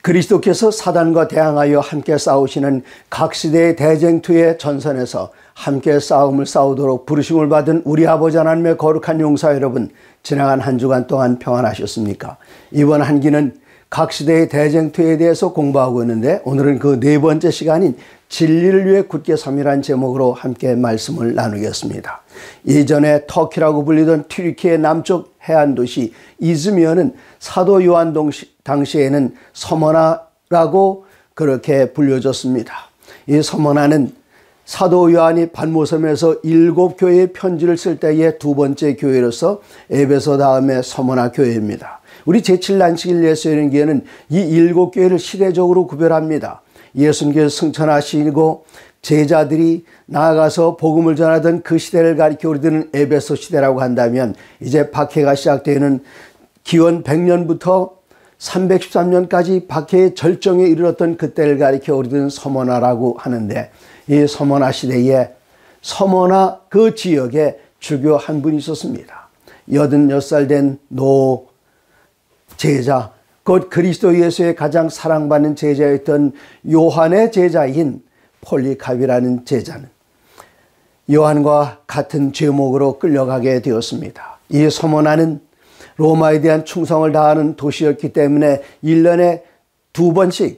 그리스도께서 사단과 대항하여 함께 싸우시는 각 시대의 대쟁투의 전선에서 함께 싸움을 싸우도록 부르심을 받은 우리 아버지 하나님의 거룩한 용사 여러분, 지나간 한 주간 동안 평안하셨습니까? 이번 한기는 각 시대의 대쟁투에 대해서 공부하고 있는데, 오늘은 그 네 번째 시간인 진리를 위해 굳게 섬이라는 제목으로 함께 말씀을 나누겠습니다. 예전에 터키라고 불리던 튀르키의 남쪽 해안 도시 이즈미어는 사도 요한 당시에는 서머나라고 그렇게 불려졌습니다. 이 서머나는 사도 요한이 반모섬에서 7교회의 편지를 쓸 때의 두 번째 교회로서 에베소 다음에 서머나 교회입니다. 우리 제7난식일 예수여행기에는 이 7교회를 시대적으로 구별합니다. 예수님께서 승천하시고 제자들이 나아가서 복음을 전하던 그 시대를 가리켜 우리들은 에베소 시대라고 한다면, 이제 박해가 시작되는 기원 100년부터 313년까지 박해의 절정에 이르렀던 그때를 가리켜 우리들은 서머나라고 하는데, 이 서머나 시대에 서머나 그 지역에 주교 한 분이 있었습니다. 86살 된 노 제자, 곧 그리스도 예수의 가장 사랑받는 제자였던 요한의 제자인 폴리카비라는 제자는 요한과 같은 죄목으로 끌려가게 되었습니다. 이 서머나는 로마에 대한 충성을 다하는 도시였기 때문에 1년에 2번씩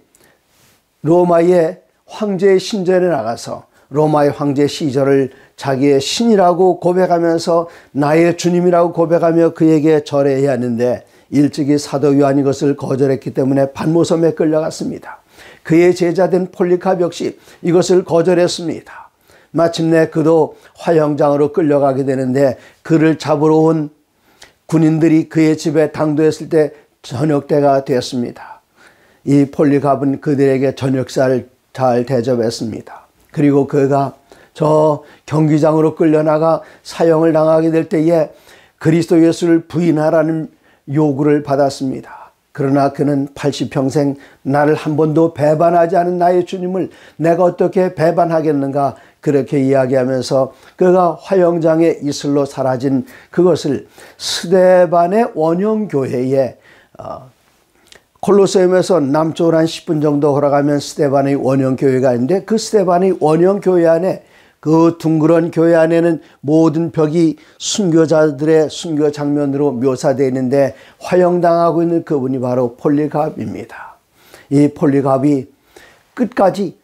로마의 황제의 신전에 나가서 로마의 황제 시저를 자기의 신이라고 고백하면서 나의 주님이라고 고백하며 그에게 절해야 하는데, 일찍이 사도 요한이 이것을 거절했기 때문에 반모섬에 끌려갔습니다. 그의 제자된 폴리캅 역시 이것을 거절했습니다. 마침내 그도 화형장으로 끌려가게 되는데, 그를 잡으러 온 군인들이 그의 집에 당도했을 때 저녁 때가 되었습니다. 이 폴리캅은 그들에게 저녁상을 잘 대접했습니다. 그리고 그가 저 경기장으로 끌려나가 사형을 당하게 될 때에 그리스도 예수를 부인하라는 요구를 받았습니다. 그러나 그는 80평생 나를 한 번도 배반하지 않은 나의 주님을 내가 어떻게 배반하겠는가, 그렇게 이야기하면서 그가 화형장에 이슬로 사라진 그것을 스데반의 원형교회에 콜로세움에서 남쪽으로 한 10분 정도 걸어가면 스데반의 원형교회가 있는데, 그 스데반의 원형교회 안에, 그 둥그런 교회 안에는 모든 벽이 순교자들의 순교 장면으로 묘사되어 있는데, 화형당하고 있는 그분이 바로 폴리캅입니다. 이 폴리캅이 끝까지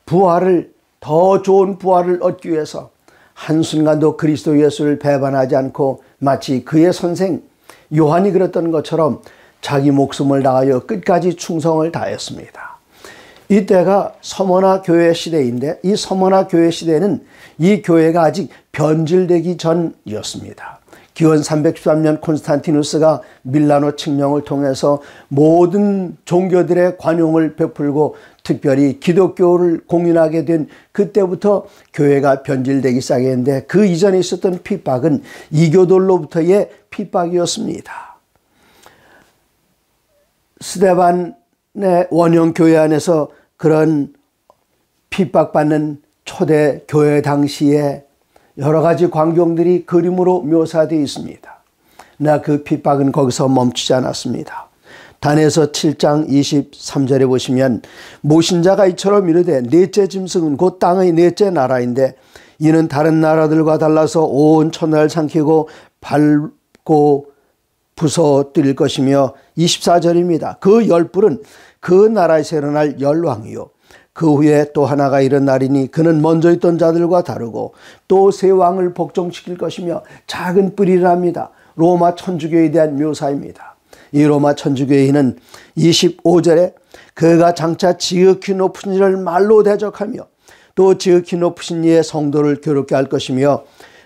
부활을, 더 좋은 부활을 얻기 위해서 한순간도 그리스도 예수를 배반하지 않고 마치 그의 선생 요한이 그랬던 것처럼 자기 목숨을 다하여 끝까지 충성을 다했습니다. 이때가 서머나 교회 시대인데, 이 서머나 교회 시대는 이 교회가 아직 변질되기 전이었습니다. 기원 313년 콘스탄티누스가 밀라노 칙령을 통해서 모든 종교들의 관용을 베풀고 특별히 기독교를 공인하게 된 그때부터 교회가 변질되기 시작했는데, 그 이전에 있었던 핍박은 이교돌로부터의 핍박이었습니다. 스데반의 원형교회 안에서 그런 핍박받는 초대 교회 당시에 여러 가지 광경들이 그림으로 묘사되어 있습니다. 나 그 핍박은 거기서 멈추지 않았습니다. 다니엘서 7장 23절에 보시면, 모신자가 이처럼 이르되 넷째 짐승은 곧 땅의 넷째 나라인데, 이는 다른 나라들과 달라서 온 천하를 삼키고 밟고 부서뜨릴 것이며, 24절입니다. 그 열불은 그 나라에서 일어날 열왕이요, 그 후에 또 하나가 일어나리니 그는 먼저 있던 자들과 다르고 또 새 왕을 복종시킬 것이며, 작은 뿔이랍니다. 로마 천주교에 대한 묘사입니다. 이 로마 천주교인은 25절에 그가 장차 지극히 높은 이를 말로 대적하며 또 지극히 높으신 이의 성도를 괴롭게 할 것이며,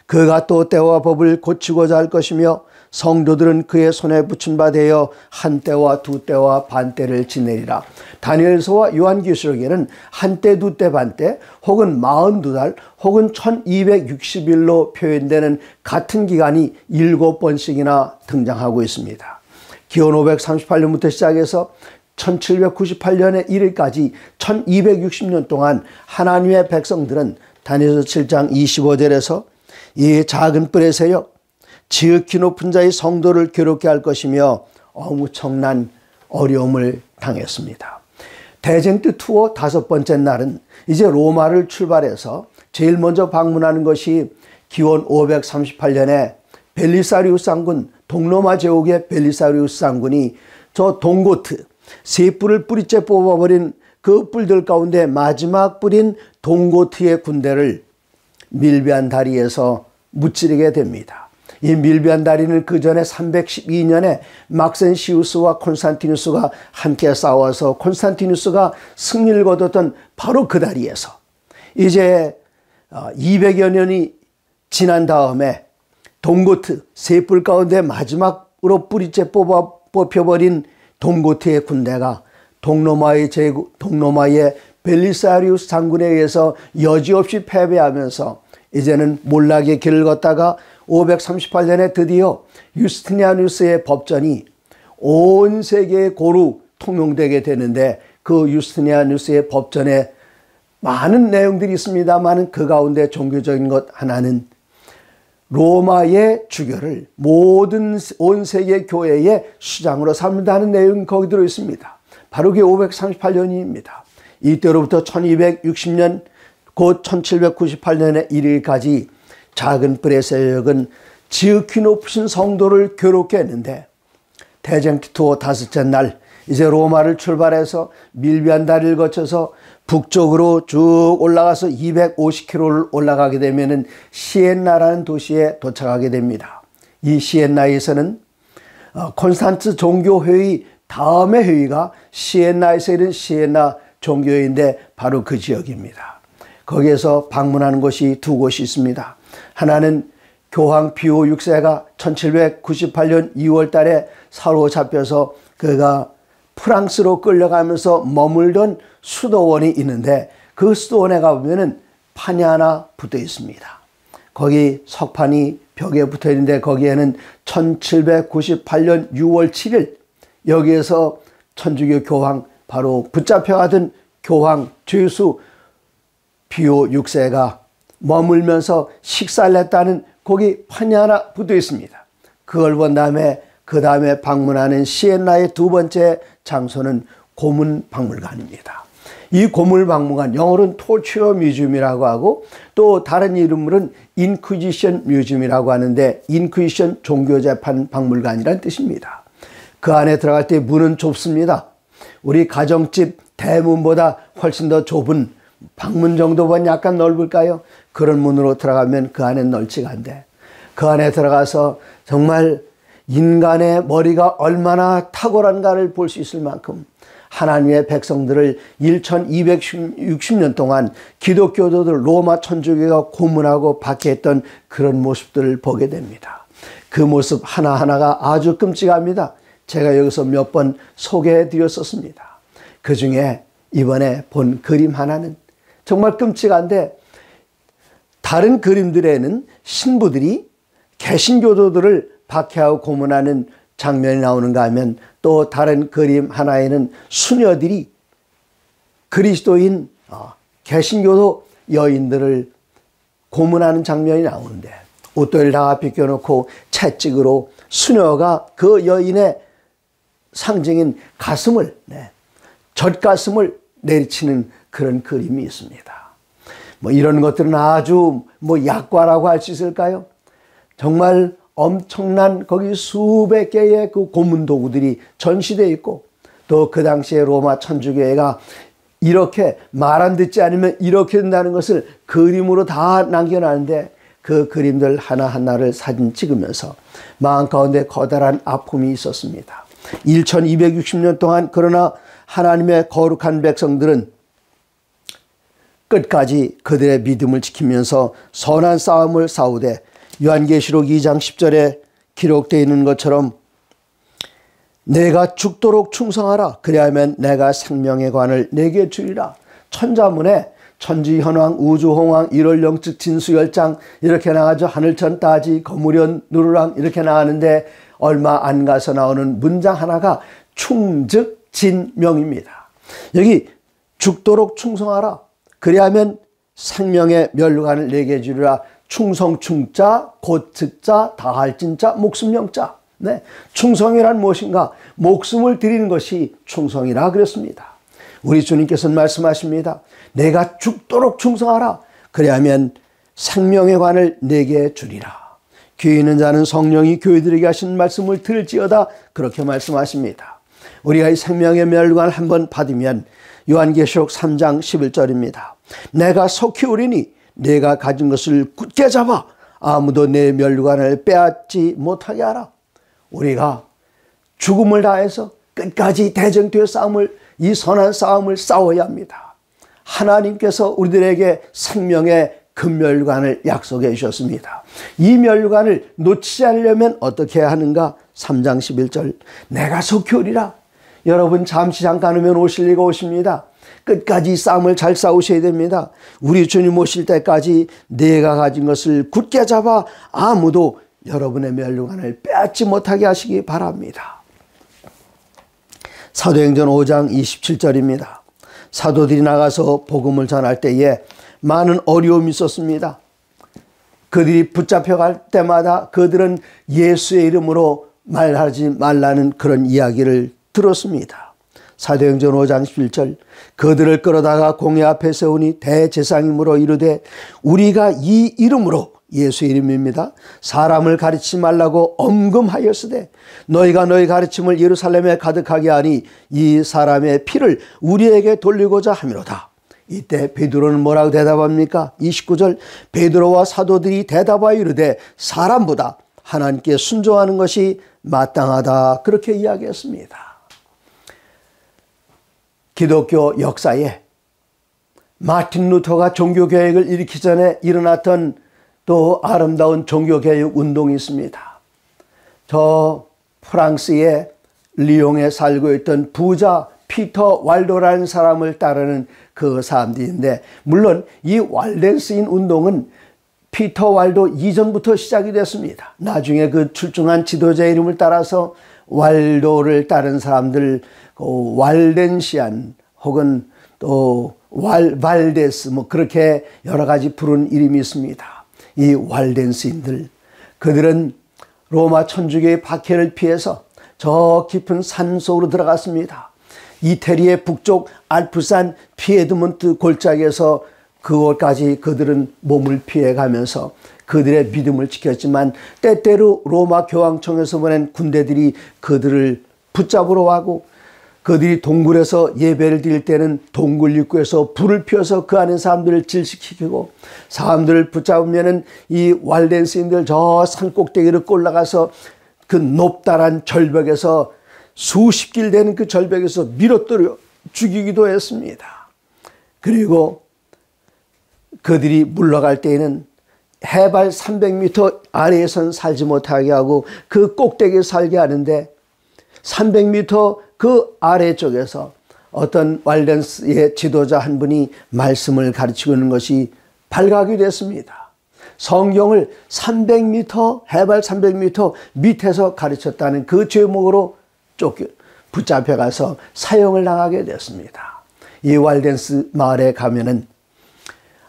그가 또 때와 법을 고치고자 할 것이며, 성도들은 그의 손에 붙인 바 되어 한 때와 두 때와 반 때를 지내리라. 다니엘서와 요한계시록에는 한 때, 두 때, 반 때, 혹은 42달, 혹은 1260일로 표현되는 같은 기간이 7번씩이나 등장하고 있습니다. 기원 538년부터 시작해서 1798년의 1일까지 1260년 동안 하나님의 백성들은 다니엘서 7장 25절에서 이 작은 뿔의 세력, 지극히 높은 자의 성도를 괴롭게 할 것이며 엄청난 어려움을 당했습니다. 대쟁투 투어 5번째 날은 이제 로마를 출발해서 제일 먼저 방문하는 것이 기원 538년에 벨리사리우스 장군, 동로마 제국의 벨리사리우스 장군이 저 동고트, 세 뿔을 뿌리째 뽑아버린 그 뿔들 가운데 마지막 뿔인 동고트의 군대를 밀비안 다리에서 무찌르게 됩니다. 이 밀비안 다리는 그 전에 312년에 막센시우스와 콘스탄티누스가 함께 싸워서 콘스탄티누스가 승리를 거뒀던 바로 그 다리에서 이제 200여 년이 지난 다음에 동고트 세 뿔 가운데 마지막으로 뿌리째 뽑혀버린 동고트의 군대가 동로마의 벨리사리우스 장군에 의해서 여지없이 패배하면서 이제는 몰락의 길을 걷다가 538년에 드디어 유스티니아누스의 법전이 온 세계에 고루 통용되게 되는데 그 유스티니아누스의 법전에 많은 내용들이 있습니다만 그 가운데 종교적인 것 하나는 로마의 주교를 모든 온 세계 교회의 수장으로 삼는다는 내용이 거기 들어 있습니다. 바로 그게 538년입니다. 이때로부터 1260년 곧 1798년에 이르기까지 작은 뿔의 세력은 지극히 높으신 성도를 괴롭게 했는데 대쟁투 투어 5째 날 이제 로마를 출발해서 밀비안 다리를 거쳐서 북쪽으로 쭉 올라가서 250km를 올라가게 되면은 시엔나라는 도시에 도착하게 됩니다. 이 시엔나에서는 콘스탄츠 종교회의 다음의 회의가 시엔나에서 이른 시엔나 종교회의인데 바로 그 지역입니다. 거기에서 방문하는 곳이 2곳이 있습니다. 하나는 교황 피오 6세가 1798년 2월 달에 사로잡혀서 그가 프랑스로 끌려가면서 머물던 수도원이 있는데 그 수도원에 가보면은 판이 하나 붙어 있습니다. 거기 석판이 벽에 붙어 있는데 거기에는 1798년 6월 7일 여기에서 천주교 교황 바로 붙잡혀가던 교황 죄수 피오 6세가 머물면서 식사를 했다는 거기 판이 하나 붙어 있습니다. 그걸 본 다음에 그 다음에 방문하는 시엔나의 2번째 장소는 고문박물관입니다. 이 고문박물관 영어로는 토처 뮤지엄이라고 하고 또 다른 이름으로는 인퀴지션 뮤지엄이라고 하는데 인퀴지션 종교재판 박물관이라는 뜻입니다. 그 안에 들어갈 때 문은 좁습니다. 우리 가정집 대문보다 훨씬 더 좁은 방문 정도보다 약간 넓을까요? 그런 문으로 들어가면 그 안에 넓지가 않은데 그 안에 들어가서 정말 인간의 머리가 얼마나 탁월한가를 볼 수 있을 만큼 하나님의 백성들을 1260년 동안 기독교도들 로마 천주교가 고문하고 박해했던 그런 모습들을 보게 됩니다. 그 모습 하나하나가 아주 끔찍합니다. 제가 여기서 몇 번 소개해 드렸었습니다. 그 중에 이번에 본 그림 하나는 정말 끔찍한데 다른 그림들에는 신부들이 개신교도들을 박해하고 고문하는 장면이 나오는가 하면 또 다른 그림 하나에는 수녀들이 그리스도인 개신교도 여인들을 고문하는 장면이 나오는데 옷들을 다 벗겨놓고 채찍으로 수녀가 그 여인의 상징인 가슴을 젖가슴을 내리치는 그런 그림이 있습니다. 뭐 이런 것들은 아주 약과라고 할 수 있을까요? 정말 엄청난 거기 수백 개의 그 고문 도구들이 전시되어 있고 또 그 당시에 로마 천주교회가 이렇게 말 안 듣지 않으면 이렇게 된다는 것을 그림으로 다 남겨놨는데 그 그림들 하나하나를 사진 찍으면서 마음 가운데 커다란 아픔이 있었습니다. 1260년 동안 그러나 하나님의 거룩한 백성들은 끝까지 그들의 믿음을 지키면서 선한 싸움을 싸우되 요한계시록 2장 10절에 기록되어 있는 것처럼 내가 죽도록 충성하라 그리하면 내가 생명의 관을 내게 주리라. 천자문에 천지현왕 우주홍왕 일월영측 진수열장 이렇게 나가죠. 하늘천 따지 거무련 누르랑 이렇게 나가는데 얼마 안 가서 나오는 문장 하나가 충즉진명입니다. 여기 죽도록 충성하라 그리하면 생명의 멸관을 내게 주리라. 충성 충자, 곧즉자, 다할 진자, 목숨 영자. 네, 충성이란 무엇인가? 목숨을 드리는 것이 충성이라 그랬습니다. 우리 주님께서는 말씀하십니다. 내가 죽도록 충성하라. 그리하면 생명의 관을 내게 주리라. 귀 있는 자는 성령이 교회들에게 하신 말씀을 들을지어다. 그렇게 말씀하십니다. 우리가 이 생명의 멸관을 한번 받으면 요한계시록 3장 11절입니다. 내가 속히 오리니 내가 가진 것을 굳게 잡아 아무도 내 멸관을 빼앗지 못하게 하라. 우리가 죽음을 다해서 끝까지 대쟁투의 싸움을, 이 선한 싸움을 싸워야 합니다. 하나님께서 우리들에게 생명의 금멸관을 약속해 주셨습니다. 이 멸관을 놓치지 않으려면 어떻게 해야 하는가? 3장 11절 내가 속히 오리라. 여러분 잠시 잠깐 오면 오실 리가 오십니다. 끝까지 싸움을 잘 싸우셔야 됩니다. 우리 주님 오실 때까지 내가 가진 것을 굳게 잡아 아무도 여러분의 멸관을 빼앗지 못하게 하시기 바랍니다. 사도행전 5장 27절입니다. 사도들이 나가서 복음을 전할 때에 많은 어려움이 있었습니다. 그들이 붙잡혀갈 때마다 그들은 예수의 이름으로 말하지 말라는 그런 이야기를 들었습니다. 사도행전 5장 11절 그들을 끌어다가 공회 앞에 세우니 대제사장이므로 이르되 우리가 이 이름으로, 예수의 이름입니다, 사람을 가르치지 말라고 엄금하였으되 너희가 너희 가르침을 예루살렘에 가득하게 하니 이 사람의 피를 우리에게 돌리고자 함이로다. 이때 베드로는 뭐라고 대답합니까? 29절 베드로와 사도들이 대답하여 이르되 사람보다 하나님께 순종하는 것이 마땅하다. 그렇게 이야기했습니다. 기독교 역사에 마틴 루터가 종교개혁을 일으키기 전에 일어났던 또 아름다운 종교개혁 운동이 있습니다. 저 프랑스의 리옹에 살고 있던 부자 피터 왈도라는 사람을 따르는 그 사람들인데, 물론 이 walden스인 운동은 피터 왈도 이전부터 시작이 됐습니다. 나중에 그 출중한 지도자의 이름을 따라서 왈도를 따른 사람들, 왈덴시안 혹은 또 발데스 뭐 그렇게 여러 가지 부른 이름이 있습니다. 이 walden스인들, 그들은 로마 천주교의 박해를 피해서 저 깊은 산 속으로 들어갔습니다. 이태리의 북쪽 알프산 피에드몬트 골짜기에서 그곳까지 그들은 몸을 피해가면서 그들의 믿음을 지켰지만 때때로 로마 교황청에서 보낸 군대들이 그들을 붙잡으러 가고, 그들이 동굴에서 예배를 드릴 때는 동굴 입구에서 불을 피워서 그 안에 사람들을 질식시키고, 사람들을 붙잡으면은 이 walden스인들 저 산 꼭대기로 올라가서 그 높다란 절벽에서 수십 길 되는 그 절벽에서 밀어뜨려 죽이기도 했습니다. 그리고 그들이 물러갈 때에는 해발 300m 아래에선 살지 못하게 하고 그 꼭대기에 살게 하는데, 300m 그 아래쪽에서 어떤 walden스의 지도자 한 분이 말씀을 가르치고 있는 것이 발각이 됐습니다. 성경을 300m, 해발 300m 밑에서 가르쳤다는 그 제목으로 붙잡혀가서 사형을 당하게 됐습니다. 이 walden스 마을에 가면은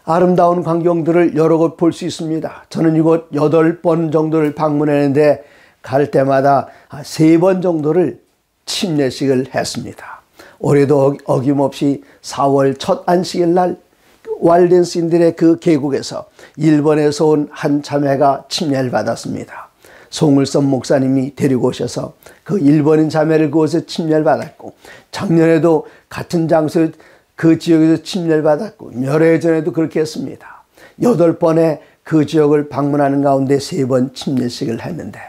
아름다운 광경들을 여러 곳 볼 수 있습니다. 저는 이곳 8번 정도를 방문했는데 갈 때마다 3번 정도를 침례식을 했습니다. 올해도 어김없이 4월 첫 안식일 날 walden스인들의 그 계곡에서 일본에서 온 한 자매가 침례를 받았습니다. 송을선 목사님이 데리고 오셔서 그 일본인 자매를 그곳에 침례를 받았고, 작년에도 같은 장소에 그 지역에서 침례를 받았고, 몇 해 전에도 그렇게 했습니다. 8번의 그 지역을 방문하는 가운데 3번 침례식을 했는데,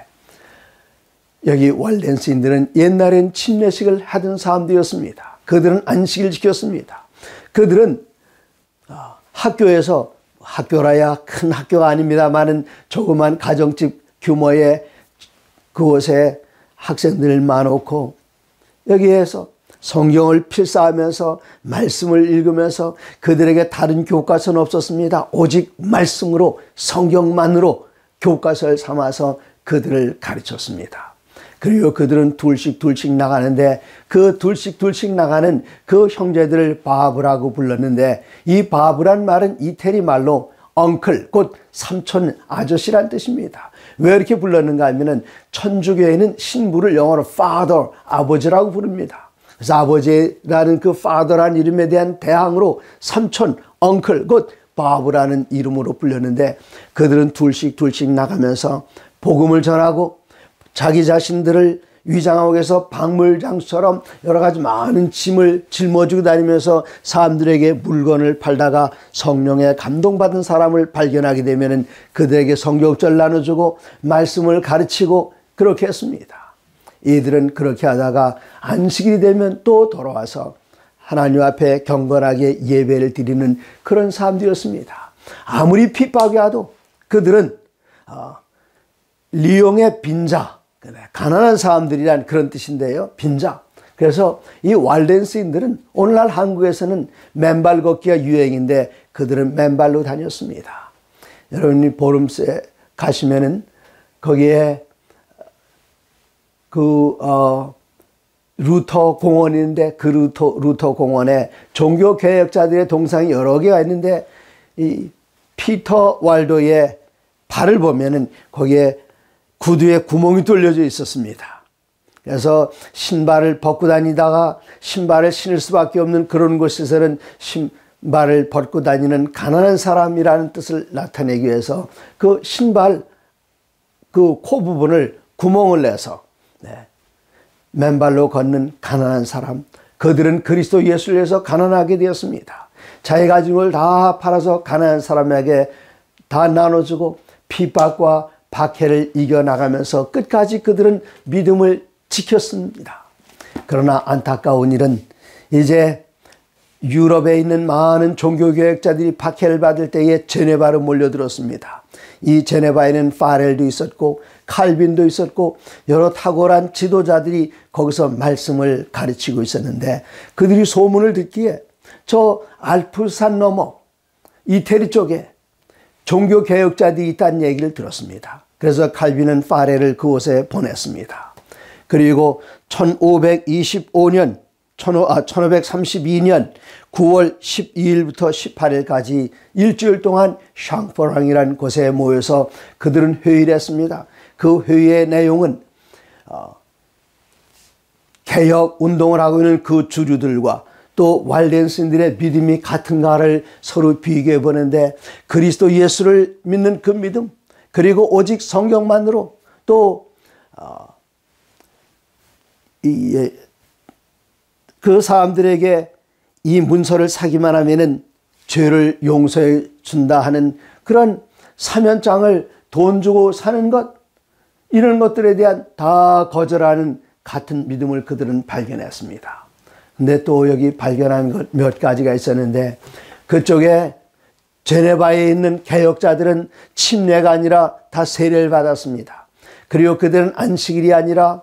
여기 walden스인들은 옛날엔 침례식을 하던 사람들이었습니다. 그들은 안식일 지켰습니다. 그들은 학교에서, 학교라야 큰 학교가 아닙니다만은 조그만 가정집 규모의 그곳에 학생들을 많고, 여기에서 성경을 필사하면서 말씀을 읽으면서 그들에게 다른 교과서는 없었습니다. 오직 말씀으로, 성경만으로 교과서를 삼아서 그들을 가르쳤습니다. 그리고 그들은 둘씩 나가는데, 그 둘씩 나가는 그 형제들을 바브라고 불렀는데, 이 바브란 말은 이태리 말로 엉클, 곧 삼촌, 아저씨란 뜻입니다. 왜 이렇게 불렀는가 하면은 천주교에는 신부를 영어로 father, 아버지라고 부릅니다. 그래서 아버지라는 그 father라는 이름에 대한 대항으로 삼촌, uncle, 곧 바브라는 이름으로 불렸는데 그들은 둘씩 나가면서 복음을 전하고 자기 자신들을 위장하고 해서 박물장처럼 여러 가지 많은 짐을 짊어지고 다니면서 사람들에게 물건을 팔다가 성령에 감동받은 사람을 발견하게 되면 그들에게 성경절 나눠주고 말씀을 가르치고 그렇게 했습니다. 이들은 그렇게 하다가 안식일이 되면 또 돌아와서 하나님 앞에 경건하게 예배를 드리는 그런 사람들이었습니다. 아무리 핍박이 와도 그들은 리용의 빈자, 가난한 사람들이란 그런 뜻인데요. 빈자. 그래서 이 walden스인들은 오늘날 한국에서는 맨발 걷기가 유행인데 그들은 맨발로 다녔습니다. 여러분이 보름새 가시면은 거기에 루터 공원인데 그 루터 공원에 종교 개혁자들의 동상이 여러 개가 있는데 이 피터 왈도의 발을 보면은 거기에 구두에 구멍이 뚫려져 있었습니다. 그래서 신발을 벗고 다니다가 신발을 신을 수밖에 없는 그런 곳에서는 신발을 벗고 다니는 가난한 사람이라는 뜻을 나타내기 위해서 그 신발 그 코 부분을 구멍을 내서 맨발로 걷는 가난한 사람, 그들은 그리스도 예수를 위해서 가난하게 되었습니다. 자기 가진 걸 다 팔아서 가난한 사람에게 다 나눠주고 핍박과 박해를 이겨나가면서 끝까지 그들은 믿음을 지켰습니다. 그러나 안타까운 일은 이제 유럽에 있는 많은 종교개혁자들이 박해를 받을 때에 제네바로 몰려들었습니다. 이 제네바에는 파렐도 있었고 칼빈도 있었고 여러 탁월한 지도자들이 거기서 말씀을 가르치고 있었는데 그들이 소문을 듣기에 저 알프산 너머 이태리 쪽에 종교개혁자들이 있다는 얘기를 들었습니다. 그래서 칼빈은 파렐을 그곳에 보냈습니다. 그리고 1532년 9월 12일부터 18일까지 일주일 동안 샹퍼랑이라는 곳에 모여서 그들은 회의를 했습니다. 그 회의의 내용은 개혁 운동을 하고 있는 그 주류들과 또 walden스인들의 믿음이 같은가를 서로 비교해 보는데 그리스도 예수를 믿는 그 믿음 그리고 오직 성경만으로 또 그 사람들에게 이 문서를 사기만 하면은 죄를 용서해 준다 하는 그런 사면장을 돈 주고 사는 것 이런 것들에 대한 다 거절하는 같은 믿음을 그들은 발견했습니다. 근데 또 여기 발견한 것 몇 가지가 있었는데 그쪽에 제네바에 있는 개혁자들은 침례가 아니라 다 세례를 받았습니다. 그리고 그들은 안식일이 아니라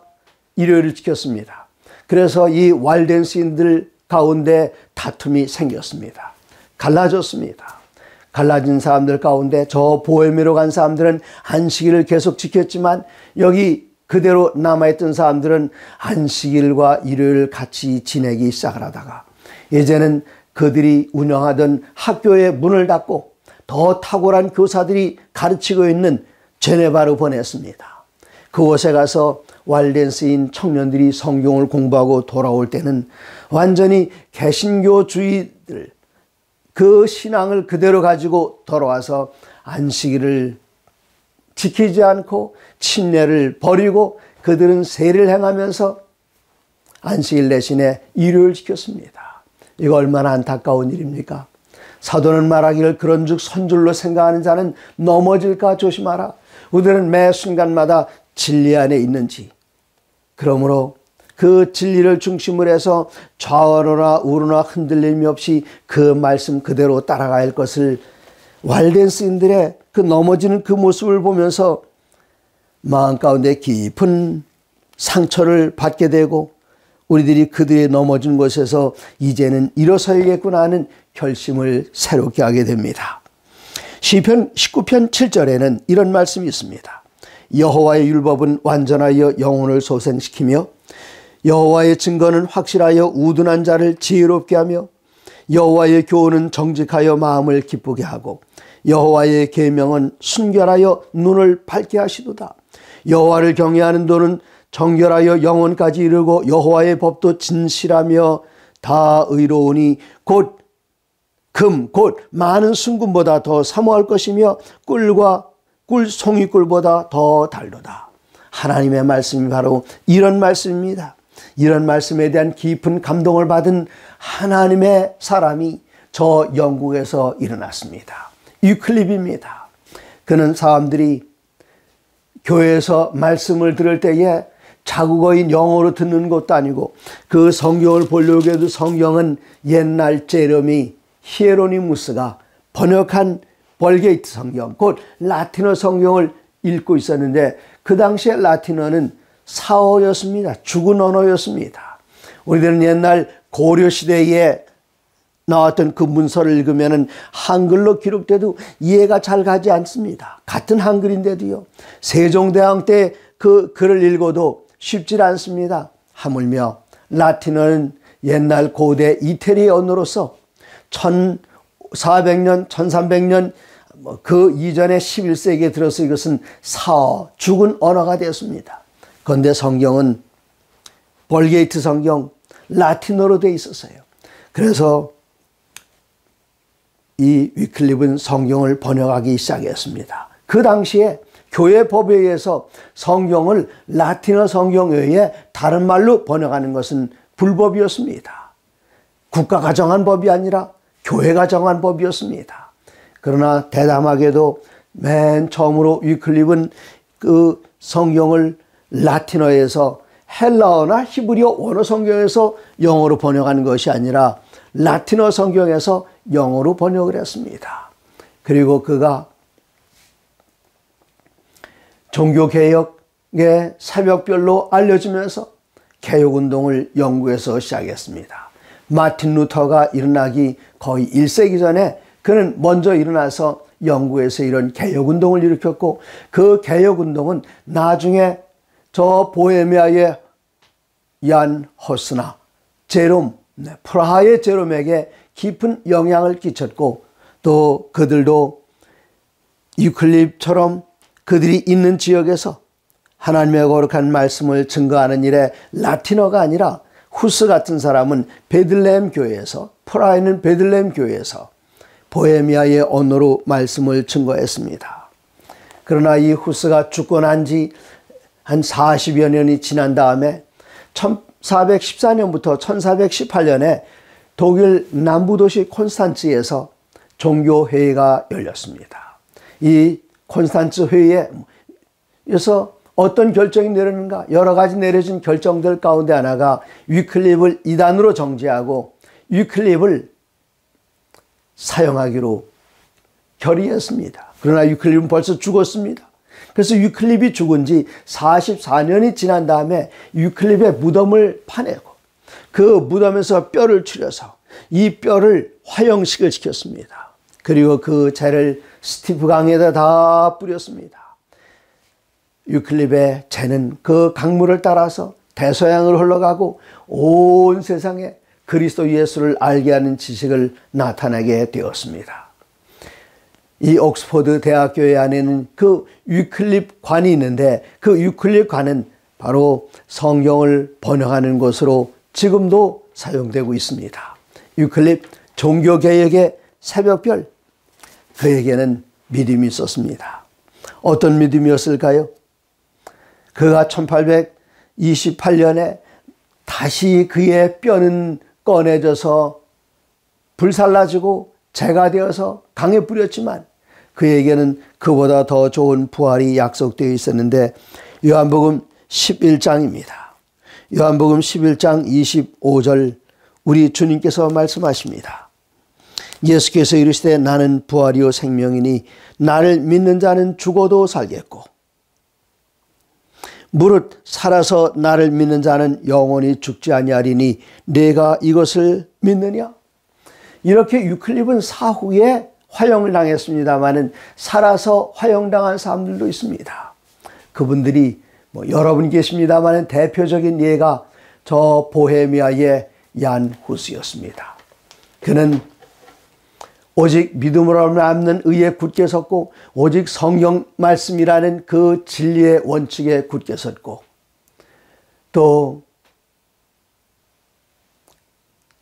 일요일을 지켰습니다. 그래서 이 walden스인들 가운데 다툼이 생겼습니다. 갈라졌습니다. 갈라진 사람들 가운데 저 보헤미로 간 사람들은 안식일을 계속 지켰지만 여기 그대로 남아있던 사람들은 안식일과 일요일을 같이 지내기 시작을 하다가 이제는 그들이 운영하던 학교의 문을 닫고 더 탁월한 교사들이 가르치고 있는 제네바로 보냈습니다. 그곳에 가서 walden스인 청년들이 성경을 공부하고 돌아올 때는 완전히 개신교주의들 그 신앙을 그대로 가지고 돌아와서 안식일을 지키지 않고 침례를 버리고 그들은 세례를 행하면서 안식일 대신에 일요일을 지켰습니다. 이거 얼마나 안타까운 일입니까? 사도는 말하기를 그런즉 선줄로 생각하는 자는 넘어질까 조심하라. 우리는 매 순간마다 진리 안에 있는지 그러므로 그 진리를 중심으로 해서 좌우로나 우로나 흔들림이 없이 그 말씀 그대로 따라가야 할 것을 walden스인들의 그 넘어지는 그 모습을 보면서 마음 가운데 깊은 상처를 받게 되고 우리들이 그들의 넘어진 곳에서 이제는 일어서야겠구나 하는 결심을 새롭게 하게 됩니다. 시편 19편 7절에는 이런 말씀이 있습니다. 여호와의 율법은 완전하여 영혼을 소생시키며 여호와의 증거는 확실하여 우둔한 자를 지혜롭게 하며 여호와의 교훈은 정직하여 마음을 기쁘게 하고 여호와의 계명은 순결하여 눈을 밝게 하시도다. 여호와를 경외하는 도는 정결하여 영혼까지 이르고 여호와의 법도 진실하며 다 의로우니 곧 금 곧 많은 순금보다 더 사모할 것이며 송이꿀보다 더 달도다. 하나님의 말씀이 바로 이런 말씀입니다. 이런 말씀에 대한 깊은 감동을 받은 하나님의 사람이 저 영국에서 일어났습니다. 위클립입니다. 그는 사람들이 교회에서 말씀을 들을 때에 자국어인 영어로 듣는 것도 아니고 그 성경을 보려고 해도 성경은 옛날 제레미 히에로니무스가 번역한 벌게이트 성경, 곧 라틴어 성경을 읽고 있었는데 그 당시에 라틴어는 사어였습니다. 죽은 언어였습니다. 우리들은 옛날 고려시대에 나왔던 그 문서를 읽으면 한글로 기록돼도 이해가 잘 가지 않습니다. 같은 한글인데도요. 세종대왕 때 그 글을 읽어도 쉽지 않습니다. 하물며 라틴어는 옛날 고대 이태리 언어로서 1400년, 1300년 그 이전에 11세기에 들어서 이것은 사어, 죽은 언어가 되었습니다. 그런데 성경은 벌게이트 성경, 라틴어로 되어 있었어요. 그래서 이 위클립은 성경을 번역하기 시작했습니다. 그 당시에 교회 법에 의해서 성경을 라틴어 성경 외에 다른 말로 번역하는 것은 불법이었습니다. 국가가 정한 법이 아니라 교회가 정한 법이었습니다. 그러나 대담하게도 맨 처음으로 위클립은 그 성경을 라틴어에서 헬라어나 히브리어 원어 성경에서 영어로 번역하는 것이 아니라 라틴어 성경에서 영어로 번역을 했습니다. 그리고 그가 종교개혁의 새벽별로 알려지면서 개혁운동을 영국에서 시작했습니다. 마틴 루터가 일어나기 거의 1세기 전에 그는 먼저 일어나서 영국에서 이런 개혁운동을 일으켰고 그 개혁운동은 나중에 저 보헤미아의 얀 허스나 제롬, 프라하의 제롬에게 깊은 영향을 끼쳤고 또 그들도 유클립처럼 그들이 있는 지역에서 하나님의 거룩한 말씀을 증거하는 일에 라틴어가 아니라 후스 같은 사람은 베들레헴 교회에서, 프라하는 베들레헴 교회에서 보헤미아의 언어로 말씀을 증거했습니다. 그러나 이 후스가 죽고 난 지 한 40여 년이 지난 다음에 1414년부터 1418년에 독일 남부도시 콘스탄츠에서 종교회의가 열렸습니다. 이 콘스탄츠 회의에서 어떤 결정이 내렸는가? 여러 가지 내려진 결정들 가운데 하나가 위클립을 이단으로 정죄하고 위클립을 사형하기로 결의했습니다. 그러나 위클립은 벌써 죽었습니다. 그래서 위클립이 죽은 지 44년이 지난 다음에 위클립의 무덤을 파내고 그 무덤에서 뼈를 추려서 이 뼈를 화형식을 시켰습니다. 그리고 그 재를 스티프 강에다 다 뿌렸습니다. 위클립의 재는 그 강물을 따라서 대서양으로 흘러가고 온 세상에 그리스도 예수를 알게 하는 지식을 나타내게 되었습니다. 이 옥스퍼드 대학교회 안에는 그 위클립 관이 있는데 그 위클립 관은 바로 성경을 번역하는 것으로 지금도 사용되고 있습니다. 위클립 종교개혁의 새벽별, 그에게는 믿음이 있었습니다. 어떤 믿음이었을까요? 그가 1828년에 다시 그의 뼈는 꺼내져서 불살라지고 재가 되어서 강에 뿌렸지만 그에게는 그보다 더 좋은 부활이 약속되어 있었는데 요한복음 11장입니다. 요한복음 11장 25절 우리 주님께서 말씀하십니다. 예수께서 이르시되 나는 부활이요 생명이니 나를 믿는 자는 죽어도 살겠고 무릇 살아서 나를 믿는 자는 영원히 죽지 아니하리니 내가 이것을 믿느냐? 이렇게 유클립은 사후에 화형을 당했습니다마는 살아서 화형당한 사람들도 있습니다. 그분들이 여러 분 계십니다마는 대표적인 예가 저 보헤미아의 얀 후스였습니다. 그는 오직 믿음으로 남는 의에 굳게 섰고 오직 성경 말씀이라는 그 진리의 원칙에 굳게 섰고 또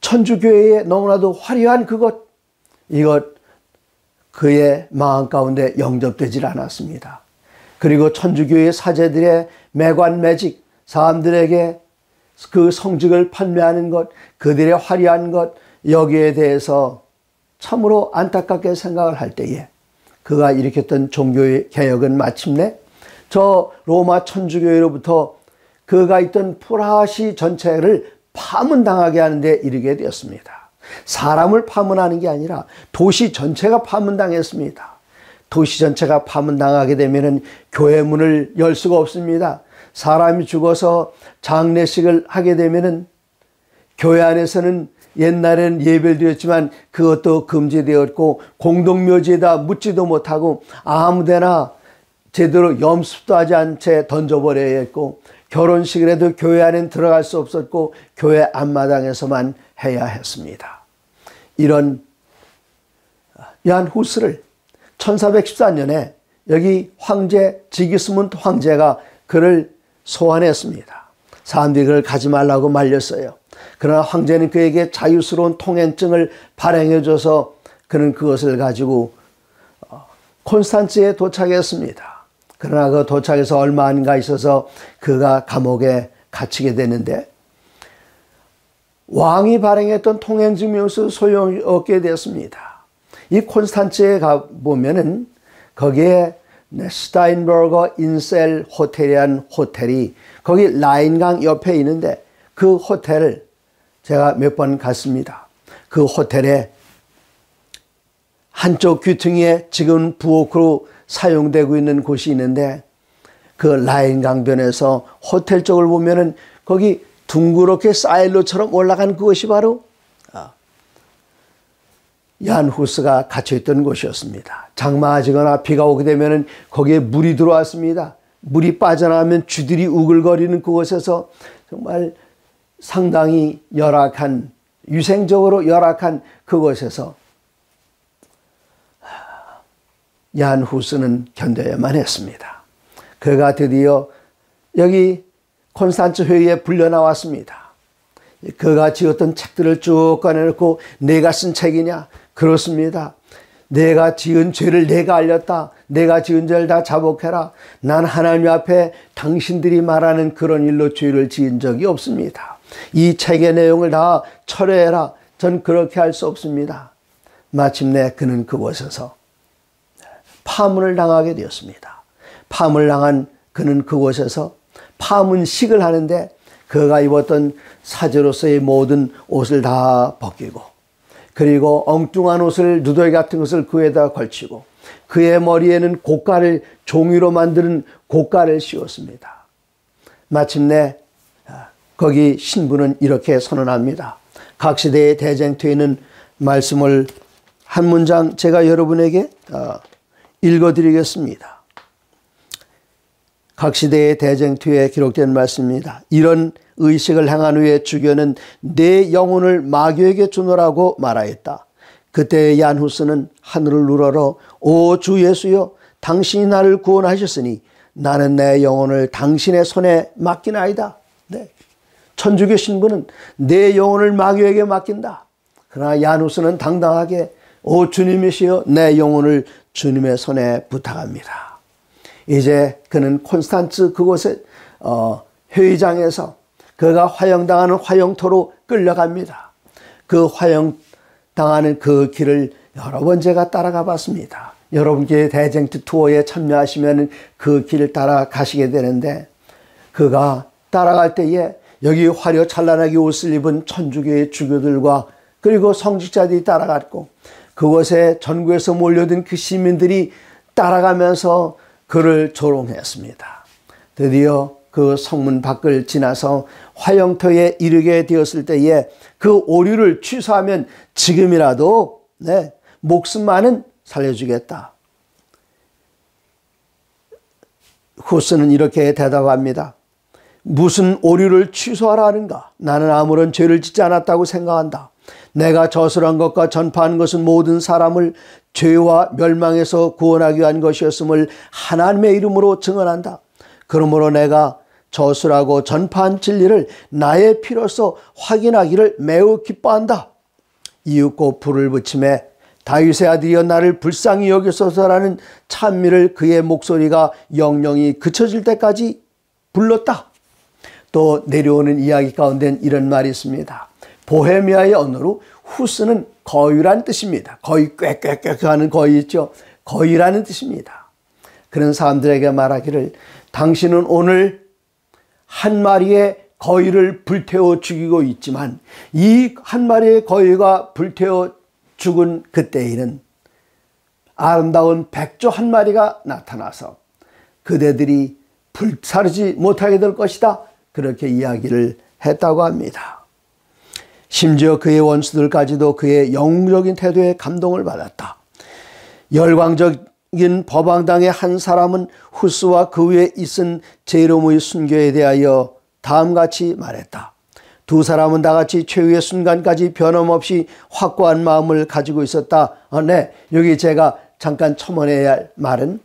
천주교회의 너무나도 화려한 이것 그의 마음 가운데 영접되질 않았습니다. 그리고 천주교의 사제들의 매관매직, 사람들에게 그 성직을 판매하는 것, 그들의 화려한 것, 여기에 대해서 참으로 안타깝게 생각을 할 때에 그가 일으켰던 종교의 개혁은 마침내 저 로마 천주교회로부터 그가 있던 프라하시 전체를 파문당하게 하는 데 이르게 되었습니다. 사람을 파문하는 게 아니라 도시 전체가 파문당했습니다. 도시 전체가 파문당하게 되면 교회 문을 열 수가 없습니다. 사람이 죽어서 장례식을 하게 되면 교회 안에서는 옛날에는 예배를 드렸지만 그것도 금지되었고 공동묘지에다 묻지도 못하고 아무데나 제대로 염습도 하지 않은 채 던져버려야 했고 결혼식을 해도 교회 안에는 들어갈 수 없었고 교회 앞마당에서만 해야 했습니다. 이런 요한 후스를 1414년에 여기 황제 지기스문트 황제가 그를 소환했습니다. 사람들이 그를 가지 말라고 말렸어요. 그러나 황제는 그에게 자유스러운 통행증을 발행해줘서 그는 그것을 가지고 콘스탄츠에 도착했습니다. 그러나 그 도착해서 얼마 안 가 있어서 그가 감옥에 갇히게 되는데 왕이 발행했던 통행증명서 소용없게 되었습니다. 이 콘스탄츠에 가보면은 거기에 스타인버거 인셀 호텔이라는 호텔이 거기 라인강 옆에 있는데 그 호텔을 제가 몇 번 갔습니다. 그 호텔에 한쪽 귀퉁이에 지금 부엌으로 사용되고 있는 곳이 있는데 그 라인 강변에서 호텔 쪽을 보면은 거기 둥그렇게 사일로처럼 올라간 그것이 바로 요한 후스가 갇혀있던 곳이었습니다. 장마지거나 비가 오게 되면은 거기에 물이 들어왔습니다. 물이 빠져나가면 쥐들이 우글거리는 그곳에서 정말 상당히 열악한, 위생적으로 열악한 그곳에서 요한 후스는 견뎌야만 했습니다. 그가 드디어 여기 콘스탄츠 회의에 불려 나왔습니다. 그가 지었던 책들을 쭉 꺼내놓고 내가 쓴 책이냐? 그렇습니다. 내가 지은 죄를 내가 알렸다. 내가 지은 죄를 다 자복해라. 난 하나님 앞에 당신들이 말하는 그런 일로 죄를 지은 적이 없습니다. 이 책의 내용을 다 철회해라. 전 그렇게 할 수 없습니다. 마침내 그는 그곳에서 파문을 당하게 되었습니다. 파문을 당한 그는 그곳에서 파문식을 하는데 그가 입었던 사제로서의 모든 옷을 다 벗기고 그리고 엉뚱한 옷을 누더기 같은 것을 그에다 걸치고 그의 머리에는 고깔을 종이로 만드는 고깔을 씌웠습니다. 마침내 거기 신부는 이렇게 선언합니다. 각 시대의 대쟁투에 있는 말씀을 한 문장 제가 여러분에게 읽어드리겠습니다. 각 시대의 대쟁투에 기록된 말씀입니다. 이런 의식을 행한 후에 주교는 내 영혼을 마귀에게 주노라고 말하였다. 그때 요한 후스는 하늘을 우러러 오 주 예수여 당신이 나를 구원하셨으니 나는 내 영혼을 당신의 손에 맡기나이다. 네. 천주교 신부는 내 영혼을 마귀에게 맡긴다. 그러나 요한 후스는 당당하게 오 주님이시여 내 영혼을 주님의 손에 부탁합니다. 이제 그는 콘스탄츠 그곳에 회의장에서 그가 화형당하는 화형토로 끌려갑니다. 그 화형당하는 그 길을 여러 번 제가 따라가 봤습니다. 여러분께 대쟁투 투어에 참여하시면 그 길을 따라가시게 되는데 그가 따라갈 때에 여기 화려 찬란하게 옷을 입은 천주교의 주교들과 그리고 성직자들이 따라갔고 그곳에 전국에서 몰려든 그 시민들이 따라가면서 그를 조롱했습니다. 드디어 그 성문 밖을 지나서 화영터에 이르게 되었을 때에 그 오류를 취소하면 지금이라도 목숨만은 살려주겠다. 후스는 이렇게 대답합니다. 무슨 오류를 취소하라 하는가? 나는 아무런 죄를 짓지 않았다고 생각한다. 내가 저술한 것과 전파한 것은 모든 사람을 죄와 멸망에서 구원하기 위한 것이었음을 하나님의 이름으로 증언한다. 그러므로 내가 저술하고 전파한 진리를 나의 피로써 확인하기를 매우 기뻐한다. 이윽고 불을 붙이매 다윗의 아들이여 나를 불쌍히 여기소서라는 찬미를 그의 목소리가 영영이 그쳐질 때까지 불렀다. 또 내려오는 이야기 가운데는 이런 말이 있습니다. 보헤미아의 언어로 후스는 거위란 뜻입니다. 거위 꽥꽥꽥 하는 거위 있죠. 거위라는 뜻입니다. 그런 사람들에게 말하기를 당신은 오늘 한 마리의 거위를 불태워 죽이고 있지만 이 한 마리의 거위가 불태워 죽은 그때에는 아름다운 백조 한 마리가 나타나서 그대들이 불사르지 못하게 될 것이다. 그렇게 이야기를 했다고 합니다. 심지어 그의 원수들까지도 그의 영웅적인 태도에 감동을 받았다. 열광적인 법왕당의 한 사람은 후스와 그 위에 있은 제롬의 순교에 대하여 다음같이 말했다. 두 사람은 다같이 최후의 순간까지 변함없이 확고한 마음을 가지고 있었다. 네, 여기 제가 잠깐 첨언해야 할 말은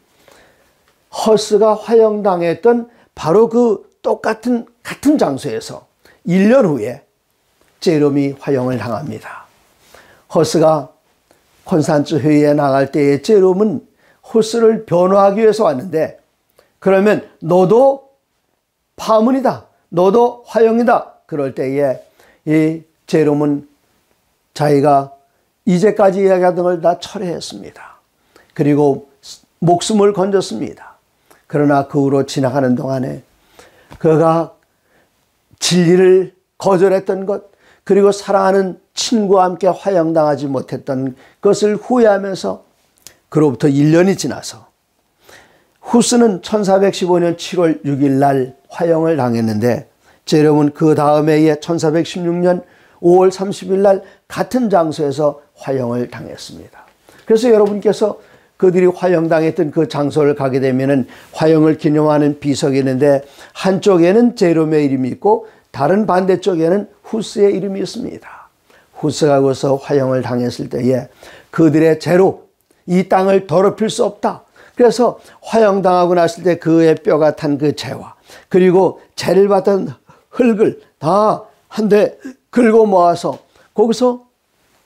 허스가 화형당했던 바로 그 같은 장소에서 1년 후에 제롬이 화형을 당합니다. 허스가 콘스탄츠 회의에 나갈 때에 제롬은 허스를 변호하기 위해서 왔는데 그러면 너도 파문이다. 너도 화형이다. 그럴 때에 이 제롬은 자기가 이제까지 이야기하던 걸 다 철회했습니다. 그리고 목숨을 건졌습니다. 그러나 그 후로 지나가는 동안에 그가 진리를 거절했던 것, 그리고 사랑하는 친구와 함께 화형당하지 못했던 것을 후회하면서 그로부터 1년이 지나서 후스는 1415년 7월 6일 날 화형을 당했는데 제롬은 그 다음 해에 1416년 5월 30일 날 같은 장소에서 화형을 당했습니다. 그래서 여러분께서 그들이 화형당했던 그 장소를 가게 되면은 화형을 기념하는 비석이 있는데 한쪽에는 제롬의 이름이 있고 다른 반대쪽에는 후스의 이름이 있습니다. 후스가 거기서 화형을 당했을 때에 그들의 죄로 이 땅을 더럽힐 수 없다. 그래서 화형당하고 났을 때 그의 뼈가 탄 그 죄와 그리고 죄를 받던 흙을 다 한데 긁어 모아서 거기서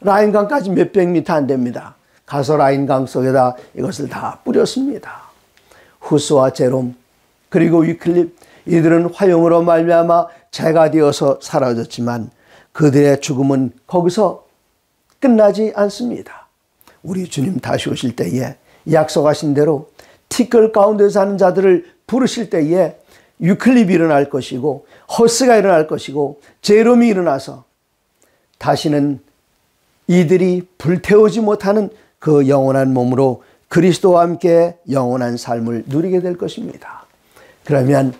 라인강까지 몇백 미터 안 됩니다. 가서 라인강 속에다 이것을 다 뿌렸습니다. 후스와 제롬 그리고 위클립 이들은 화형으로 말미암아 죄가 되어서 사라졌지만 그들의 죽음은 거기서 끝나지 않습니다. 우리 주님 다시 오실 때에 약속하신 대로 티끌 가운데 사는 자들을 부르실 때에 유클립이 일어날 것이고 허스가 일어날 것이고 제롬이 일어나서 다시는 이들이 불태우지 못하는 그 영원한 몸으로 그리스도와 함께 영원한 삶을 누리게 될 것입니다. 그러면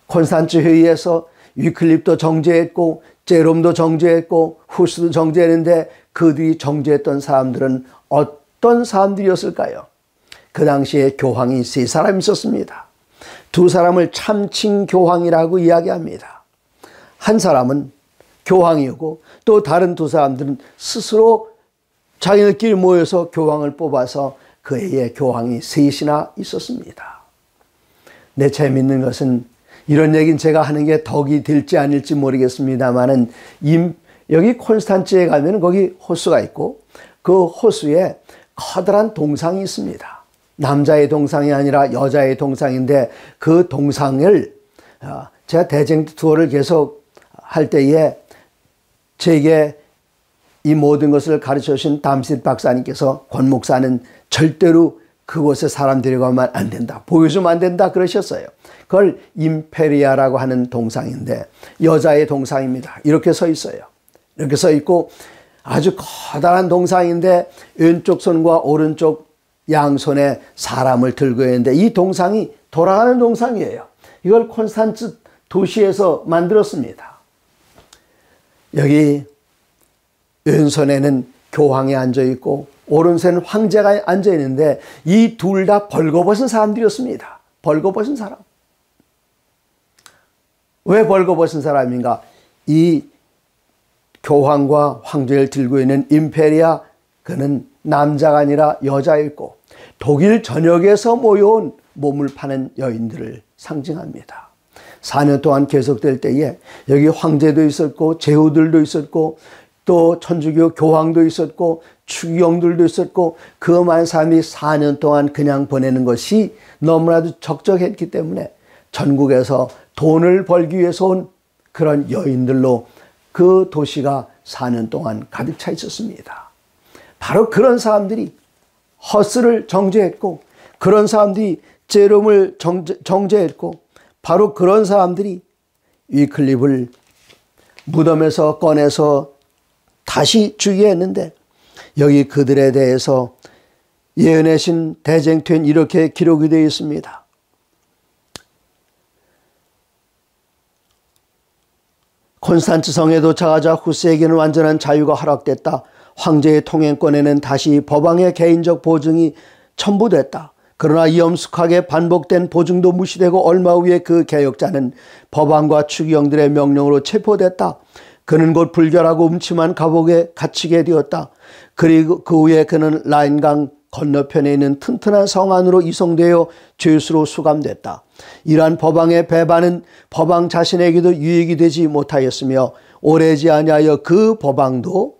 콘스탄츠 회의에서 위클립도 정죄했고 제롬도 정죄했고 후스도 정죄했는데 그들이 정죄했던 사람들은 어떤 사람들이었을까요? 그 당시에 교황이 3사람 있었습니다. 2사람을 참칭 교황이라고 이야기합니다. 한 사람은 교황이었고 또 다른 2사람들은 스스로 자기들끼리 모여서 교황을 뽑아서 그 해에 교황이 3이나 있었습니다. 내 재미있는 것은 이런 얘기는 제가 하는 게 덕이 될지 아닐지 모르겠습니다만은 여기 콘스탄츠에 가면 거기 호수가 있고 그 호수에 커다란 동상이 있습니다. 남자의 동상이 아니라 여자의 동상인데 그 동상을 제가 대쟁 투어를 계속 할 때에 제게 이 모든 것을 가르쳐 주신 담싯 박사님께서 권 목사는 절대로 그곳에 사람 데려가면 안 된다. 보여주면 안 된다 그러셨어요. 그걸 임페리아라고 하는 동상인데 여자의 동상입니다. 이렇게 서 있어요. 이렇게 서 있고 아주 커다란 동상인데 왼쪽 손과 오른쪽 양손에 사람을 들고 있는데 이 동상이 돌아가는 동상이에요. 이걸 콘스탄츠 도시에서 만들었습니다. 여기 왼손에는 교황이 앉아있고 오른손에는 황제가 앉아있는데 이 둘 다 벌거벗은 사람들이었습니다. 벌거벗은 사람. 왜 벌거벗은 사람인가? 이 교황과 황제를 들고 있는 임페리아, 그는 남자가 아니라 여자였고 독일 전역에서 모여온 몸을 파는 여인들을 상징합니다. 4년 동안 계속될 때에 여기 황제도 있었고 제후들도 있었고 또 천주교 교황도 있었고 추기경들도 있었고 그 많은 사람이 4년 동안 그냥 보내는 것이 너무나도 적적했기 때문에 전국에서 돈을 벌기 위해서 온 그런 여인들로 그 도시가 4년 동안 가득 차 있었습니다. 바로 그런 사람들이 허스를 정죄했고 그런 사람들이 제롬을 정죄했고 바로 그런 사람들이 위클립을 무덤에서 꺼내서 다시 죽게 했는데 여기 그들에 대해서 예언의 신 대쟁투에는 이렇게 기록이 되어 있습니다. 콘스탄츠 성에 도착하자 후스에게는 완전한 자유가 허락됐다. 황제의 통행권에는 다시 법왕의 개인적 보증이 첨부됐다. 그러나 위험숙하게 반복된 보증도 무시되고 얼마 후에 그 개혁자는 법왕과 추기경들의 명령으로 체포됐다. 그는 곧 불결하고 음침한 감옥에 갇히게 되었다. 그리고 그 후에 그는 라인강 건너편에 있는 튼튼한 성 안으로 이송되어 죄수로 수감됐다. 이러한 법왕의 배반은 법왕 자신에게도 유익이 되지 못하였으며 오래지 아니하여 그 법왕도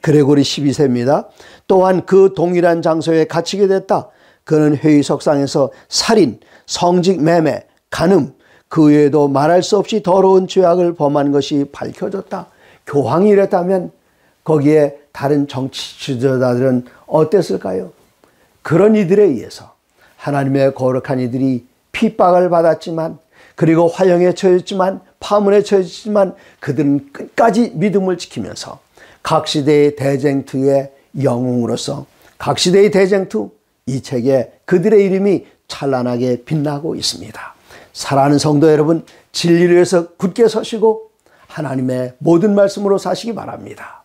그레고리 12세입니다. 또한 그 동일한 장소에 갇히게 됐다. 그는 회의석상에서 살인, 성직 매매, 간음, 그 외에도 말할 수 없이 더러운 죄악을 범한 것이 밝혀졌다. 교황이 이랬다면 거기에 다른 정치 지도자들은 어땠을까요? 그런 이들에 의해서 하나님의 거룩한 이들이 핍박을 받았지만 그리고 화형에 처했지만 파문에 처했지만 그들은 끝까지 믿음을 지키면서 각 시대의 대쟁투의 영웅으로서 각 시대의 대쟁투 이 책에 그들의 이름이 찬란하게 빛나고 있습니다. 사랑하는 성도 여러분, 진리를 위해서 굳게 서시고 하나님의 모든 말씀으로 사시기 바랍니다.